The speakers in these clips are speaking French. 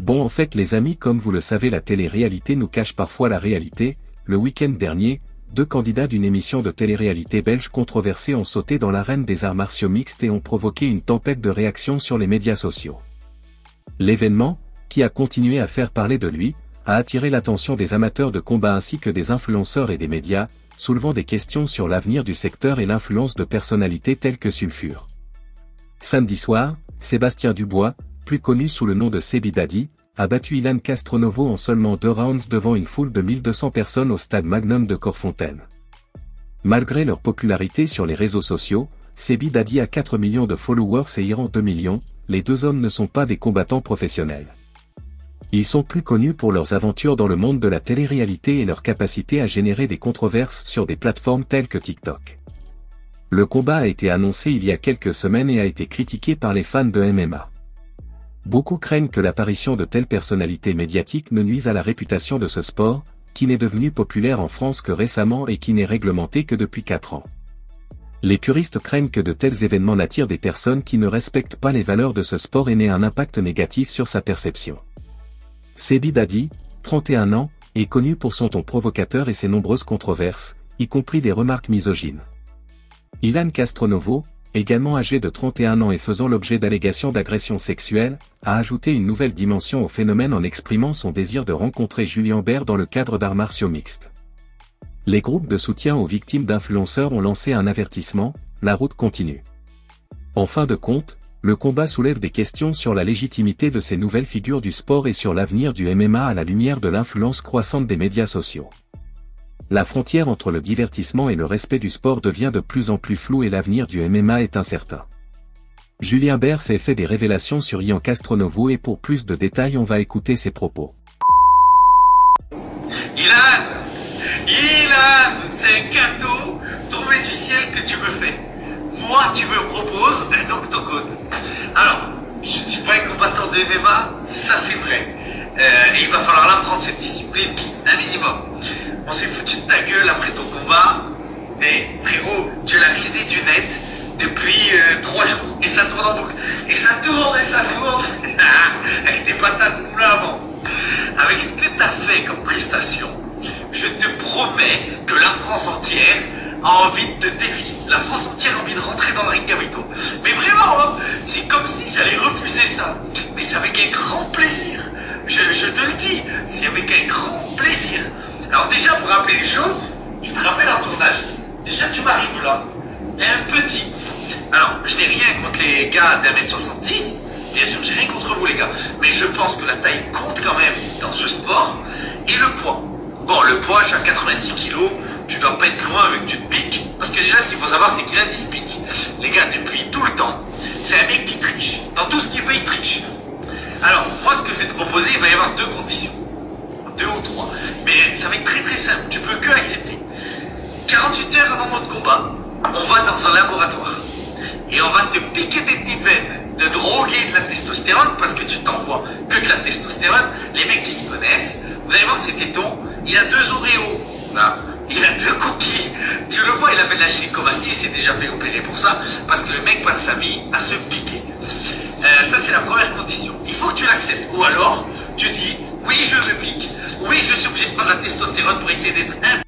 Bon en fait les amis comme vous le savez la télé-réalité nous cache parfois la réalité, le week-end dernier, deux candidats d'une émission de télé-réalité belge controversée ont sauté dans l'arène des arts martiaux mixtes et ont provoqué une tempête de réactions sur les médias sociaux. L'événement, qui a continué à faire parler de lui, a attiré l'attention des amateurs de combat ainsi que des influenceurs et des médias, soulevant des questions sur l'avenir du secteur et l'influence de personnalités telles que Sulfur. Samedi soir, Sébastien Dubois, plus connu sous le nom de Sebi Daddy, a battu Ilan Castronovo en seulement 2 rounds devant une foule de 1200 personnes au stade Magnum de Corfontaine. Malgré leur popularité sur les réseaux sociaux, Sebi Daddy a 4 millions de followers et Iran 2 millions, les deux hommes ne sont pas des combattants professionnels. Ils sont plus connus pour leurs aventures dans le monde de la télé-réalité et leur capacité à générer des controverses sur des plateformes telles que TikTok. Le combat a été annoncé il y a quelques semaines et a été critiqué par les fans de MMA. Beaucoup craignent que l'apparition de telles personnalités médiatiques ne nuise à la réputation de ce sport, qui n'est devenu populaire en France que récemment et qui n'est réglementé que depuis 4 ans. Les puristes craignent que de tels événements n'attirent des personnes qui ne respectent pas les valeurs de ce sport et n'aient un impact négatif sur sa perception. Sebi Daddy, 31 ans, est connu pour son ton provocateur et ses nombreuses controverses, y compris des remarques misogynes. Ilan Castronovo, également âgé de 31 ans et faisant l'objet d'allégations d'agression sexuelle, a ajouté une nouvelle dimension au phénomène en exprimant son désir de rencontrer Julien Bert dans le cadre d'arts martiaux mixtes. Les groupes de soutien aux victimes d'influenceurs ont lancé un avertissement, la route continue. En fin de compte, le combat soulève des questions sur la légitimité de ces nouvelles figures du sport et sur l'avenir du MMA à la lumière de l'influence croissante des médias sociaux. La frontière entre le divertissement et le respect du sport devient de plus en plus floue et l'avenir du MMA est incertain. Julien Bert fait des révélations sur Ilan Castronovo et pour plus de détails on va écouter ses propos. Ilan, c'est un cadeau tombé du ciel que tu me fais. Moi, tu me proposes un octogone. Alors, je ne suis pas un combattant de MMA, ça c'est vrai. Et il va falloir l'apprendre cette discipline, un minimum. On s'est foutu de ta gueule après ton combat, mais frérot, tu l'as risé du net depuis 3 jours. Et ça tourne en boucle. Et ça tourne. Avec tes patates moulin avant. Avec ce que tu as fait comme prestation, je te promets que la France entière a envie de te défier. La France entière a envie de rentrer dans le ring avec toi. Mais vraiment, hein, c'est comme si j'allais refuser ça. Mais c'est avec un grand plaisir. Je te le dis, c'est avec un grand plaisir. Alors déjà, pour rappeler les choses, tu te rappelles en tournage. Déjà, tu m'arrives là. T'es un petit. Alors, je n'ai rien contre les gars d'1m70. Bien sûr, j'ai rien contre vous les gars. Mais je pense que la taille compte quand même dans ce sport. Et le poids. Bon, le poids, je suis à 86 kg. Tu dois pas être loin vu que tu te piques. Parce que déjà, ce qu'il faut savoir, c'est qu'il a des pique. Les gars, depuis tout le temps, c'est un mec qui triche. Dans tout ce qu'il fait, il triche. Alors, moi, ce que je vais te proposer, il va y avoir 2 conditions. 2 ou 3. Mais ça va être très très simple. Tu peux que accepter. 48 heures avant notre combat, on va dans un laboratoire. Et on va te piquer des petites veines de droguer de la testostérone parce que tu t'envoies que de la testostérone. Les mecs qui se connaissent, vous allez voir ces tétons, il a 2 Oreos. Là. Il a 2 cookies. Tu le vois, il a fait de la gynécomastie, il s'est déjà fait opérer pour ça, parce que le mec passe sa vie à se piquer. Ça, c'est la première condition. Il faut que tu l'acceptes. Ou alors, tu dis, oui, je me pique. Oui, je suis obligé de prendre la testostérone pour essayer d'être un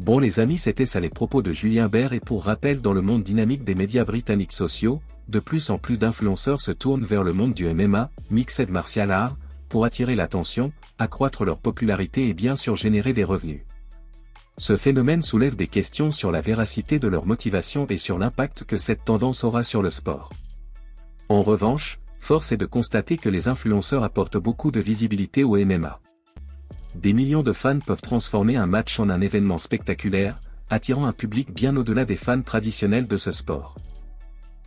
Bon les amis, c'était ça les propos de Julien Bert, et pour rappel, dans le monde dynamique des médias britanniques sociaux, de plus en plus d'influenceurs se tournent vers le monde du MMA, Mixed Martial Arts, pour attirer l'attention, accroître leur popularité et bien sûr générer des revenus. Ce phénomène soulève des questions sur la véracité de leur motivation et sur l'impact que cette tendance aura sur le sport. En revanche, force est de constater que les influenceurs apportent beaucoup de visibilité au MMA. Des millions de fans peuvent transformer un match en un événement spectaculaire, attirant un public bien au-delà des fans traditionnels de ce sport.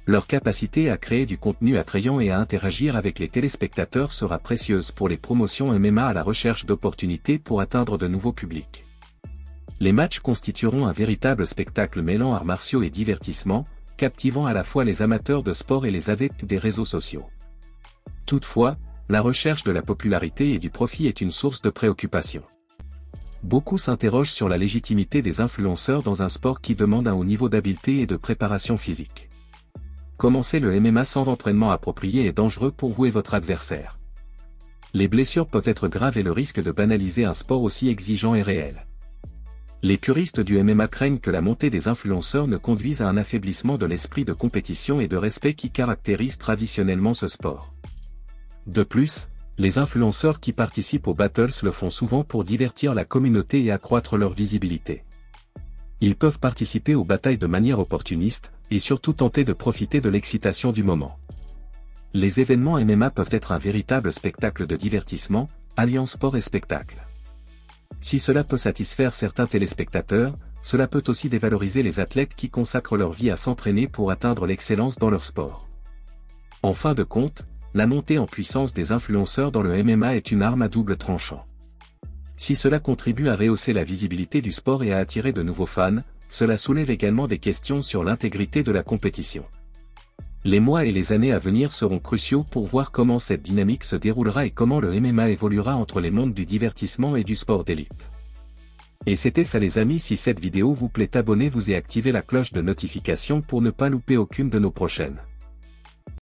Leur capacité à créer du contenu attrayant et à interagir avec les téléspectateurs sera précieuse pour les promotions MMA à la recherche d'opportunités pour atteindre de nouveaux publics. Les matchs constitueront un véritable spectacle mêlant arts martiaux et divertissement, captivant à la fois les amateurs de sport et les adeptes des réseaux sociaux. Toutefois, la recherche de la popularité et du profit est une source de préoccupation. Beaucoup s'interrogent sur la légitimité des influenceurs dans un sport qui demande un haut niveau d'habileté et de préparation physique. Commencer le MMA sans entraînement approprié est dangereux pour vous et votre adversaire. Les blessures peuvent être graves et le risque de banaliser un sport aussi exigeant est réel. Les puristes du MMA craignent que la montée des influenceurs ne conduise à un affaiblissement de l'esprit de compétition et de respect qui caractérise traditionnellement ce sport. De plus, les influenceurs qui participent aux battles le font souvent pour divertir la communauté et accroître leur visibilité. Ils peuvent participer aux batailles de manière opportuniste, et surtout tenter de profiter de l'excitation du moment. Les événements MMA peuvent être un véritable spectacle de divertissement, alliant sport et spectacle. Si cela peut satisfaire certains téléspectateurs, cela peut aussi dévaloriser les athlètes qui consacrent leur vie à s'entraîner pour atteindre l'excellence dans leur sport. En fin de compte, la montée en puissance des influenceurs dans le MMA est une arme à double tranchant. Si cela contribue à rehausser la visibilité du sport et à attirer de nouveaux fans, cela soulève également des questions sur l'intégrité de la compétition. Les mois et les années à venir seront cruciaux pour voir comment cette dynamique se déroulera et comment le MMA évoluera entre les mondes du divertissement et du sport d'élite. Et c'était ça les amis, si cette vidéo vous plaît, abonnez-vous et activez la cloche de notification pour ne pas louper aucune de nos prochaines.